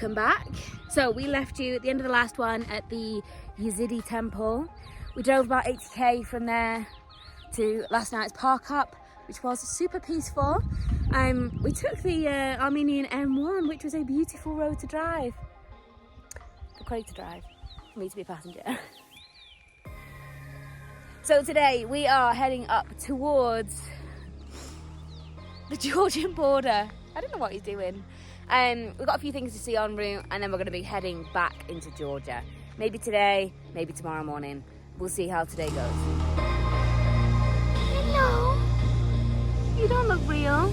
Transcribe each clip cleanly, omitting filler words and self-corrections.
welcome back. So we left you at the end of the last one at the Yazidi temple. We drove about 80k from there to last night's park up, which was super peaceful. We took the Armenian M1, which was a beautiful road to drive. For Craig to drive, for me to be a passenger. So today we are heading up towards the Georgian border. I don't know what he's doing. We've got a few things to see en route, and then we're going to be heading back into Georgia. Maybe today, maybe tomorrow morning. We'll see how today goes. Hello. You don't look real.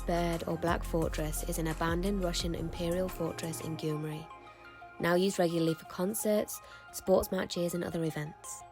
Bird or Black Fortress is an abandoned Russian imperial fortress in Gumri, now used regularly for concerts, sports matches and other events.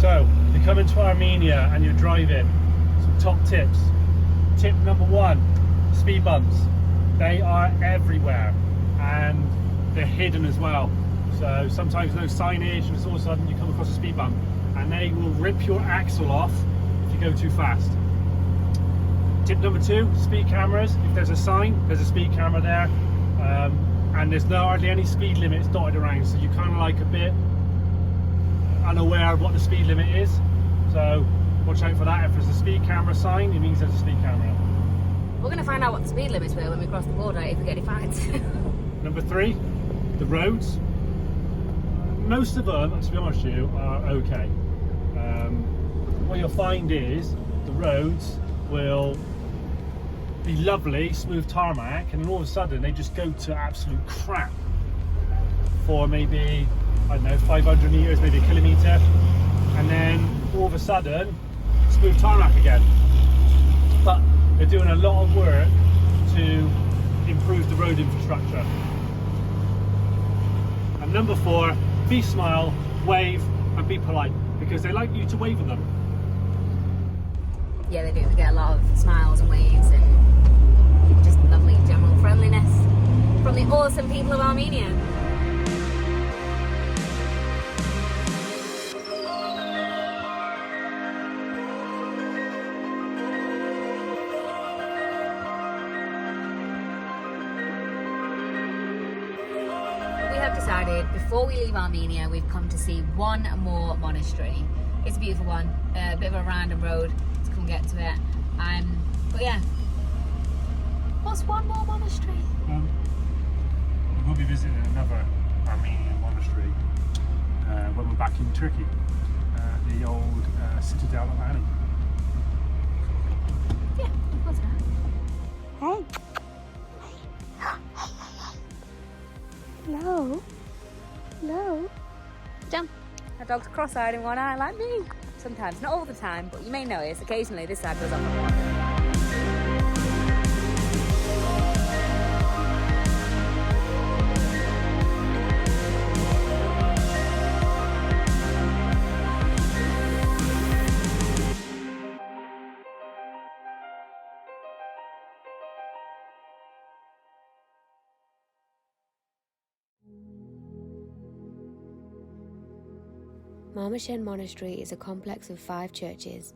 So, you're coming to Armenia and you're driving. Some top tips. Tip number one, speed bumps. They are everywhere and they're hidden as well. So sometimes no signage and all of a sudden you come across a speed bump and they will rip your axle off if you go too fast. Tip number two, speed cameras. If there's a sign, there's a speed camera there. And there's hardly any speed limits dotted around, so you're kind of like a bit unaware of what the speed limit is, so watch out for that. If there's a speed camera sign, it means there's a speed camera. We're going to find out what the speed limits were when we cross the border if we get any fines. Number three, the roads. Most of them, to be honest with you, are okay. What you'll find is the roads will be lovely, smooth tarmac, and then all of a sudden they just go to absolute crap for maybe, I don't know, 500 meters, maybe a kilometer, and then all of a sudden smooth tarmac again. But they're doing a lot of work to improve the road infrastructure. And number four, be smile, wave and be polite, because they like you to wave at them. Yeah, they do. We get a lot of smiles and waves and just lovely general friendliness from the awesome people of Armenia. Decided before we leave Armenia, we've come to see one more monastery. It's a beautiful one, a bit of a random road to come get to it. But yeah, what's one more monastery? We'll be visiting another Armenian monastery when we're back in Turkey, the old citadel of Ani. Yeah, what's that? Hey. Hello. Hello. Jump. dog's cross-eyed in one eye like me. Sometimes, not all the time, but you may notice occasionally this side goes up. Marmoshen Monastery is a complex of 5 churches,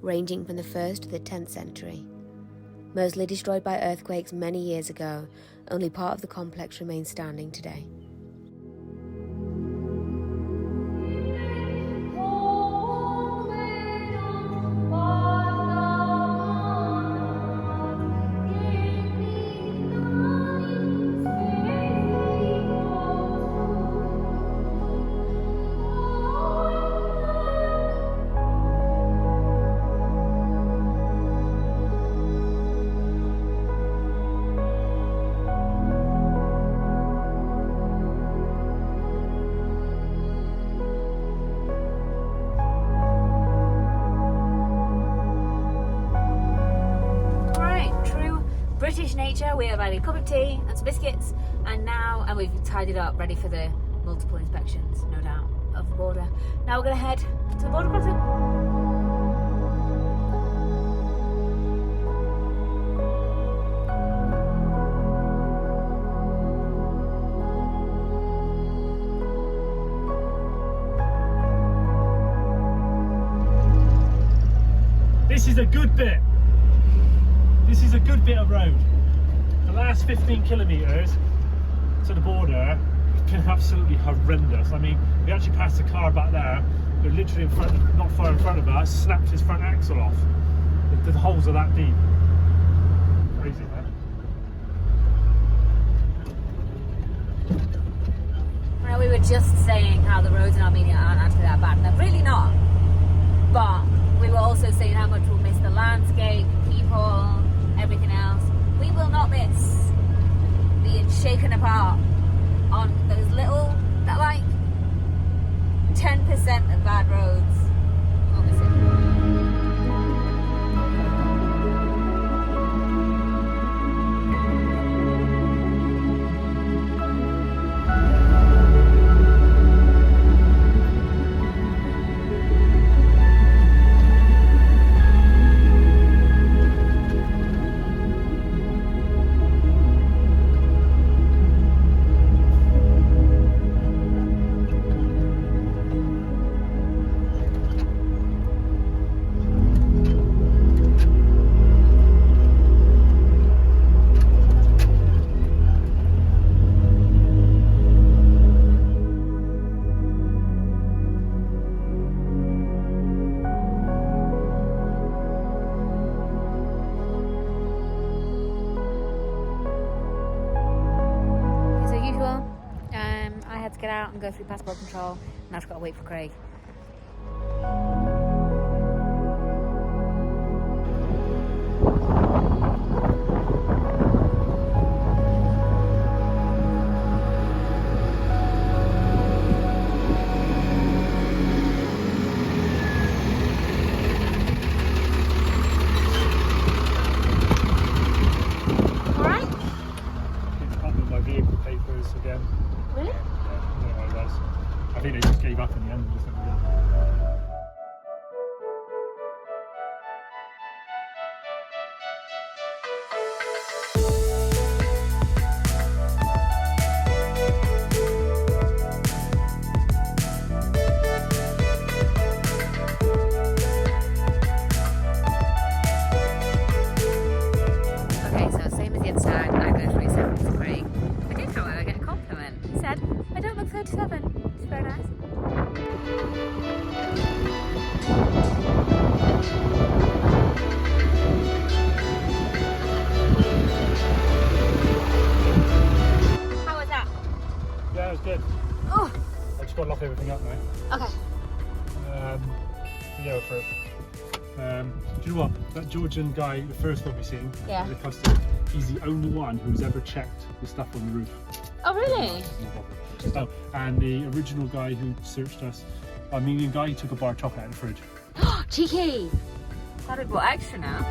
ranging from the 1st to the 10th century. Mostly destroyed by earthquakes many years ago, only part of the complex remains standing today. British nature. We have had a cup of tea and some biscuits, and we've tidied up, ready for the multiple inspections, no doubt, of the border. Now we're going to head to the border crossing. This is a good bit. This is a good bit of road. The last 15 kilometres to the border have been absolutely horrendous. I mean, we actually passed a car back there, who literally in front of, not far in front of us, snapped his front axle off. The holes are that deep. Crazy, man. Well, we were just saying how the roads in Armenia aren't actually that bad, and they're really not. But we were also saying how much we'll miss the landscape, people, everything else. We will not miss being shaken apart on those little, that like 10% of bad roads. We'll miss it. Get out and go through passport control, and I've got to wait for Craig. All right. Keep up with my vehicle papers again. Really? I think they just gave up in the end. Just Okay, so same as the other side, I go 37 to Craig. I did, however, get a compliment. He said, I don't look 37. It's very nice. How was that? yeah, it was good. Oh, I just got to lock everything up now. okay. Yeah, for it. Do you know what? That Georgian guy, the first one we seen, Yeah. the customer, he's the only one who's ever checked the stuff on the roof. Oh, really? Oh, and the original guy who searched us, Armenian guy, he took a bar of chocolate out of the fridge. Cheeky! Glad I bought extra now.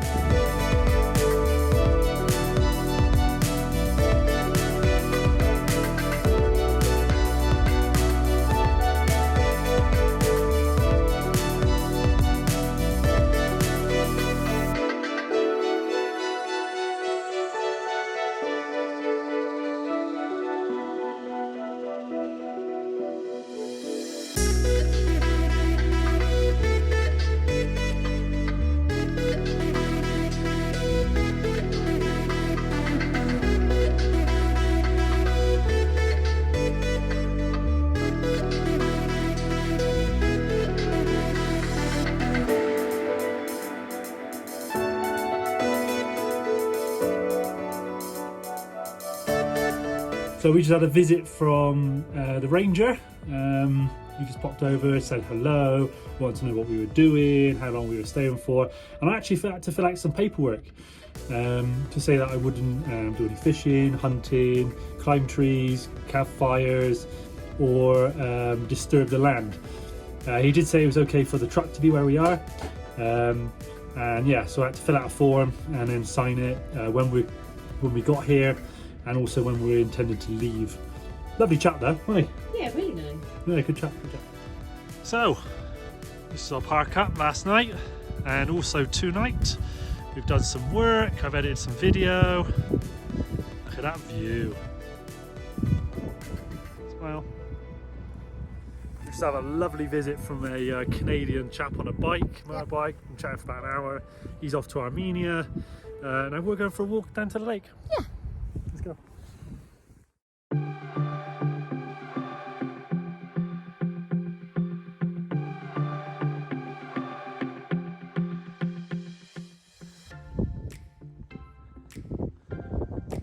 So we just had a visit from the ranger. He just popped over, said hello, wanted to know what we were doing, how long we were staying for, and I actually had to fill out some paperwork to say that I wouldn't do any fishing, hunting, climb trees, have fires, or disturb the land. He did say it was okay for the truck to be where we are, and yeah, so I had to fill out a form and then sign it when we got here, and also when we were intended to leave. Lovely chat though, wasn't he? Yeah, really nice. Yeah, good chat, good chat. So, this is our park up last night and also tonight. We've done some work, I've edited some video. Look at that view. Smile. We just had a lovely visit from a Canadian chap on a bike, motorbike. I'm chatting for about an hour. He's off to Armenia. And we're going for a walk down to the lake. Yeah. Let's go.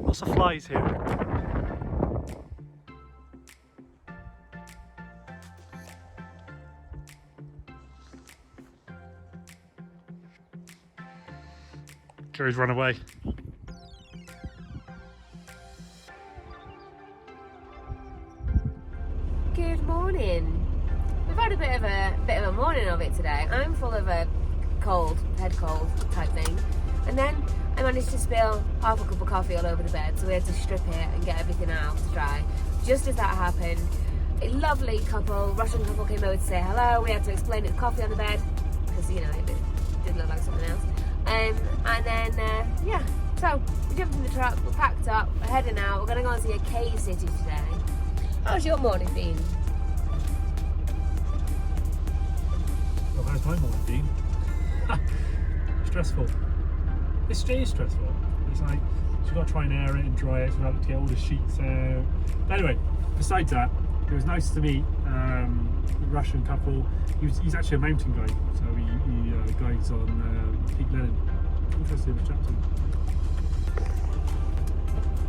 Lots of flies here. Jerry's run away. Good morning. We've had a bit of a morning of it today. I'm full of a head cold type thing, and then I managed to spill half a cup of coffee all over the bed, so we had to strip it and get everything out to dry. Just as that happened, a lovely Russian couple came over to say hello. We had to explain it's coffee on the bed, because you know, it did look like something else. And then, yeah, so we jumped in the truck, we're packed up, we're heading out, we're going to go and see a cave city today. How's your morning been? Well, how's my morning been? Stressful. It's stressful. It's like, you've got to try and air it and dry it, so we've got to get all the sheets out. But anyway, besides that, it was nice to meet a Russian couple. He's actually a mountain guide, so he guides on Peak Lenin. Interesting to chat to him.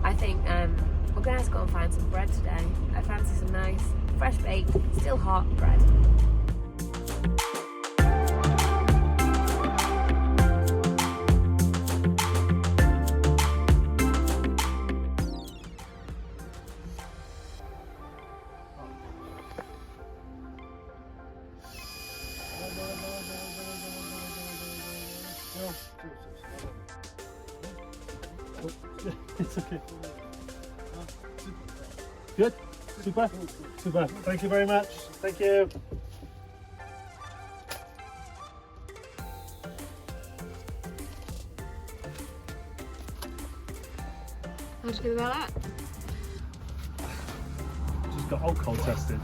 I think we're going to have to go and find some bread today. I fancy some nice, fresh baked, still hot bread. It's okay. Good? Super? Super. Thank you very much. Thank you. How do you feel about that? Just got alcohol tested.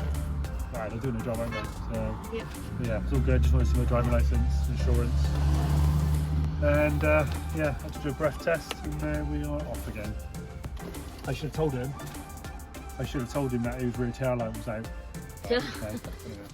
Right, they're doing a job, aren't they? So, yeah, it's all good. Just want to see my driving license, insurance. And yeah, had to do a breath test, and we are off again. I should have told him that his rear tail light was out. Okay, anyway.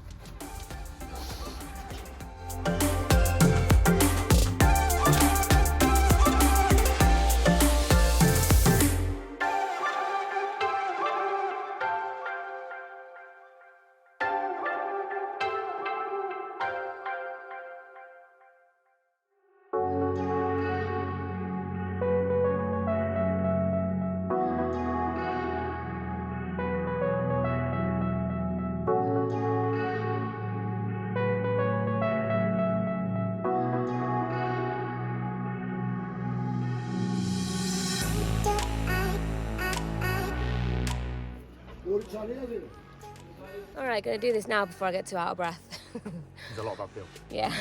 Alright, gonna do this now before I get too out of breath. There's a lot of uphill. Yeah.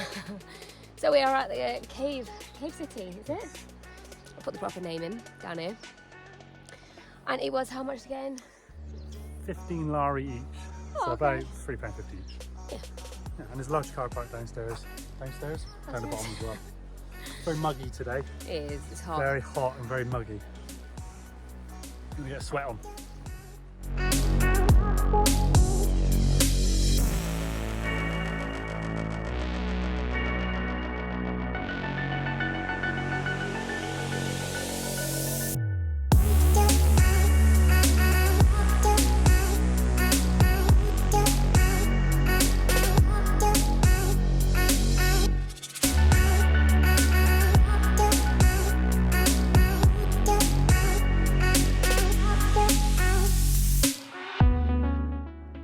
So we are at the Cave City, is it? I'll put the proper name in down here. And it was how much again? 15 lari each, so Oh, about okay. £3.50 each. Yeah. Yeah, and there's a large car park downstairs, down the bottom as well. Very muggy today. It is, it's hot. Very hot and very muggy. I'm gonna get a sweat on.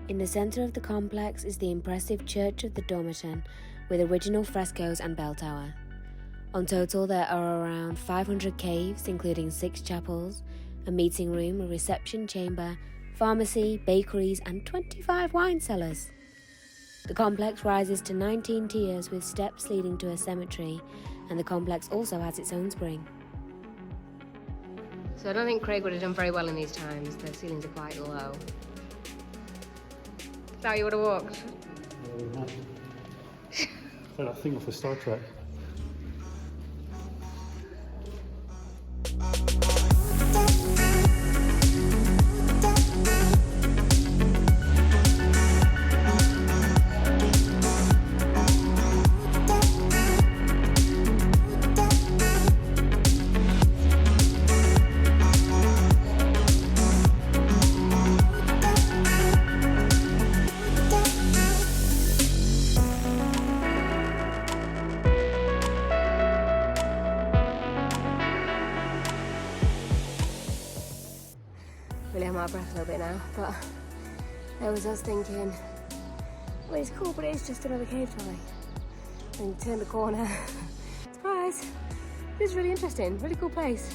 In the centre of the complex is the impressive Church of the Dormition with original frescoes and bell tower. On total there are around 500 caves including 6 chapels, a meeting room, a reception chamber, pharmacy, bakeries and 25 wine cellars. The complex rises to 19 tiers with steps leading to a cemetery, and the complex also has its own spring. So I don't think Craig would have done very well in these times. The ceilings are quite low. Is that how you would have walked? It's like that thing off of Star Trek. Really, I'm out of breath a little bit now, but there was us thinking, well, it's cool, but it's just another cave trolley. And you turn the corner, surprise! This is really interesting, really cool place.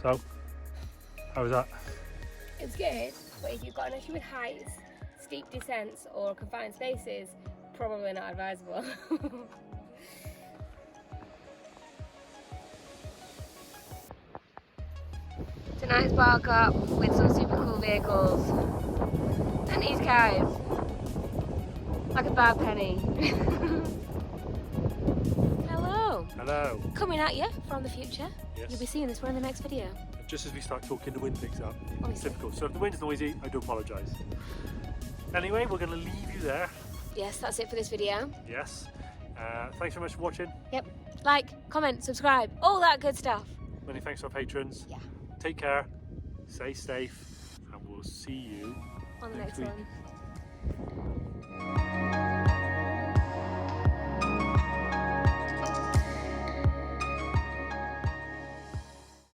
So, how was that? It's good, but if you've got an issue with heights, steep descents or confined spaces, probably not advisable. Tonight's park up with some super cool vehicles and these guys, like a bad penny. Hello. Hello. Coming at you from the future. Yes. You'll be seeing this one in the next video. Just as we start talking, the wind picks up. It's Honestly. typical. So if the wind's noisy, I do apologise. Anyway, we're going to leave you there. Yes, that's it for this video. Yes. Thanks very much for watching. Yep. Like, comment, subscribe, all that good stuff. Many thanks to our patrons. Yeah. Take care, stay safe, and we'll see you On the next week. one.